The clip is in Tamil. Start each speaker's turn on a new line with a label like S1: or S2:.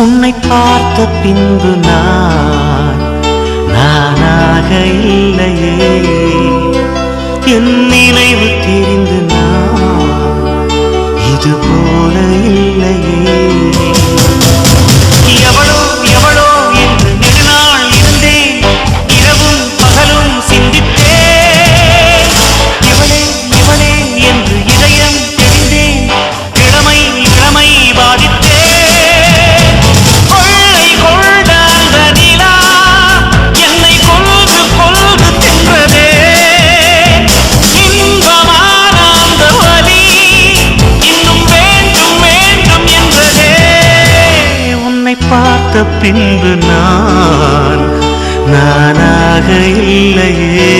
S1: உன்னை பார்த்த பின்பு நானாக இல்லையே, என் நினைவு தெரிந்து இது போல இல்லையே. எவளோ எவளோ என்று நெடுநாள் இருந்தேன், இரவும் பகலும் சிந்தித்தேன். இவளே இவளே என்று இதயம் தெரிந்தேன், இளமை இளமை பாதித்தேன். கொள்ளை கொண்ட அந்த நிலா என்னை கொல்து கொல்து தின்றதே. இன்பமான அந்த வலி இன்னும் வேண்டும் வேண்டும் என்றதே. உன்னை பார்த்த பின்பு நானாக இல்லையே.